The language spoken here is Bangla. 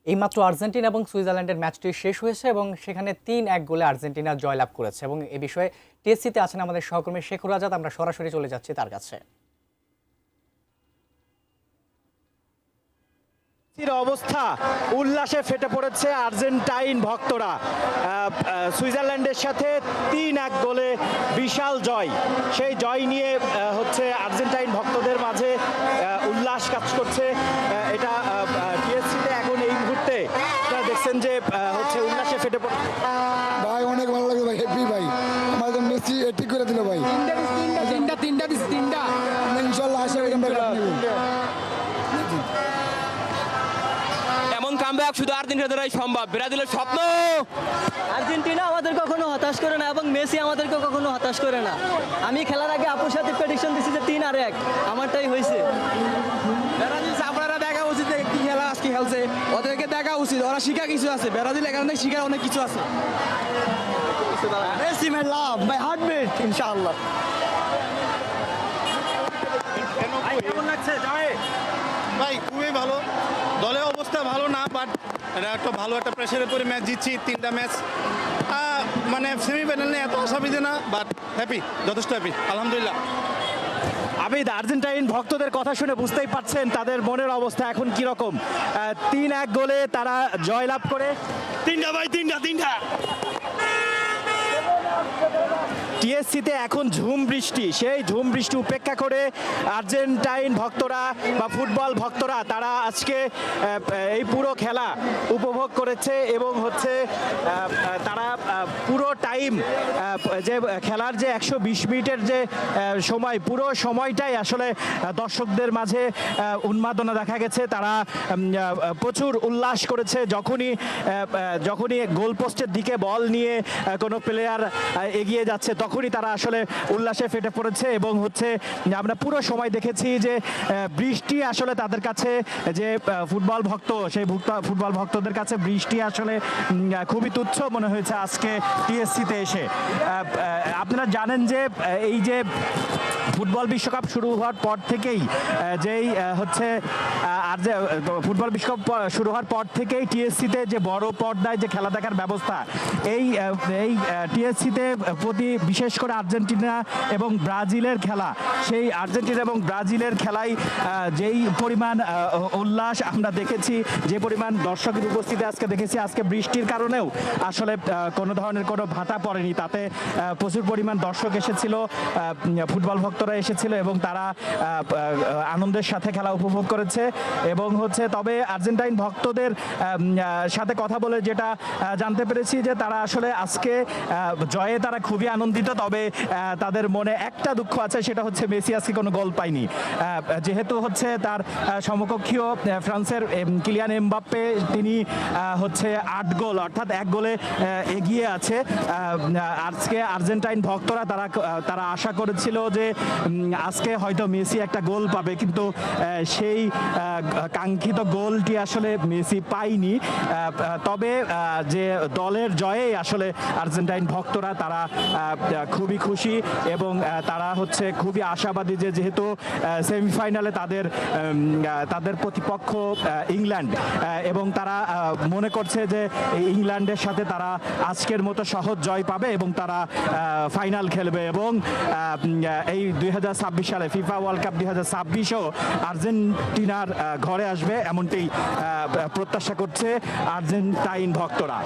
এইমাত্র আর্জেন্টিনা এবং সুইজারল্যান্ডের ম্যাচটি শেষ হয়েছে এবং সেখানে ৩-১ গোলে আর্জেন্টিনা জয়লাভ করেছে এবং এ বিষয়ে টিএসসিতে আছেন আমাদের সহকর্মী শেখর আজাদ। আমরা সরাসরি চলে যাচ্ছি তার কাছে। অবস্থা উল্লাসে ফেটে পড়েছে আর্জেন্টাইন ভক্তরা। সুইজারল্যান্ডের সাথে ৩-১ গোলে বিশাল জয়, সেই জয় নিয়ে হচ্ছে আর্জেন্টাইন ভক্তদের মাঝে উল্লাস কাজ করছে। এটা টিএসসিতে এখন এই মুহূর্তে আপনারা দেখছেন যে হচ্ছে উল্লাসে ফেটে পড়ছে। ভাই অনেক ভালো লাগে ভাই, হ্যাপি ভাই, আমাদের মেসি এটি করে দিল ভাই। তিনটা ইনশাআল্লাহ আশা করি আমরা কাপ নেব। এমন কামব্যাক শুধু আর্জেন্টিনা দ্বারাই সম্ভব। ব্রাজিলের স্বপ্ন। আর্জেন্টিনা আমাদের কখনো হতাশ করে না এবং মেসি আমাদেরকে কখনো হতাশ করে না। আমি খেলার আগে আপুর সাথে প্রেডিকশন দিছি যে 3-1, আমারটাই হয়েছে। ব্রাজিল আপনারা দেখা উচিত কি খেলা আজকে খেলছে, ওদেরকে দেখা উচিত, ওরা শিখা কিছু আছে। ব্রাজিল এখানে শিখার অনেক কিছু আছে। Messi may love by heartbeat ইনশাআল্লাহ। কেমন লাগছে জয়? ভাই খুবই ভালো, দলের অবস্থা ভালো না, বাট একটা ভালো একটা প্রেশারের পরে ম্যাচ জিতছি। 3টা ম্যাচ মানে সেমিফাইনাল এত আশাবাদী না, বাট হ্যাপি, যথেষ্ট হ্যাপি, আলহামদুলিল্লাহ। আবিদ, আর্জেন্টাইন ভক্তদের কথা শুনে বুঝতেই পারছেন তাদের মনের অবস্থা এখন কিরকম। 3-1 গোলে তারা জয়লাভ করে। 3টা ভাই, 3টা টিএসসিতে এখন ঝুম বৃষ্টি, সেই ঝুম বৃষ্টি উপেক্ষা করে আর্জেন্টাইন ভক্তরা বা ফুটবল ভক্তরা তারা আজকে এই পুরো খেলা উপভোগ করেছে এবং হচ্ছে তারা পুরো টাইম যে খেলার যে 120 মিনিটের যে সময়, পুরো সময়টাই আসলে দর্শকদের মাঝে উন্মাদনা দেখা গেছে। তারা প্রচুর উল্লাস করেছে। যখনই গোলপোস্টের দিকে বল নিয়ে কোনো প্লেয়ার এগিয়ে যাচ্ছে তখনই তারা আসলে উল্লাসে ফেটে পড়েছে এবং হচ্ছে আমরা পুরো সময় দেখেছি যে বৃষ্টি আসলে তাদের কাছে, যে ফুটবল ভক্ত সেই ফুটবল ভক্তদের কাছে বৃষ্টি আসলে খুবই তুচ্ছ মনে হয়েছে আজকে টিএসসিতে এসে। আপনারা জানেন যে এই যে ফুটবল বিশ্বকাপ শুরু হওয়ার পর থেকেই যেই হচ্ছে আর যে ফুটবল বিশ্বকাপ শুরু হওয়ার পর থেকেই টিএসসিতে যে বড় পর্দায় যে খেলা দেখার ব্যবস্থা, এই টিএসসিতে প্রতি বিশেষ করে আর্জেন্টিনা এবং ব্রাজিলের খেলা, সেই আর্জেন্টিনা এবং ব্রাজিলের খেলায় যেই পরিমাণ উল্লাস আমরা দেখেছি, যে পরিমাণ দর্শকের উপস্থিতি আজকে দেখেছি, আজকে বৃষ্টির কারণেও আসলে কোনো ধরনের কোনো ভাটা পড়েনি, তাতে প্রচুর পরিমাণ দর্শক এসেছিল, ফুটবল ভক্তরা এসেছিল এবং তারা আনন্দের সাথে খেলা উপভোগ করেছে এবং হচ্ছে তবে আর্জেন্টাইন ভক্তদের সাথে কথা বলে যেটা জানতে পেরেছি যে তারা আসলে আজকে জয়ে তারা খুবই আনন্দিত, তবে তাদের মনে একটা দুঃখ আছে, সেটা হচ্ছে মেসি আজকে কোনো গোল পায়নি। যেহেতু হচ্ছে তার সমকক্ষীয় ফ্রান্সের কিলিয়ান এমবাপ্পে তিনি হচ্ছে 8 গোল অর্থাৎ 1 গোলে এগিয়ে আছে। আজকে আর্জেন্টাইন ভক্তরা তারা আশা করেছিল যে আজকে হয়তো মেসি একটা গোল পাবে, কিন্তু সেই কাঙ্ক্ষিত গোলটি আসলে মেসি পায়নি। তবে যে দলের জয়ে আসলে আর্জেন্টাইন ভক্তরা তারা খুবই খুশি এবং তারা হচ্ছে খুবই আশাবাদী যে যেহেতু সেমিফাইনালে তাদের প্রতিপক্ষ ইংল্যান্ড এবং তারা মনে করছে যে ইংল্যান্ডের সাথে তারা আজকের মতো সহজ জয় পাবে এবং তারা ফাইনাল খেলবে এবং এই 2026 সালে ফিফা ওয়ার্ল্ড কাপ 2026ও আর্জেন্টিনার ঘরে আসবে, এমনটাই প্রত্যাশা করছে আর্জেন্টাইন ভক্তরা।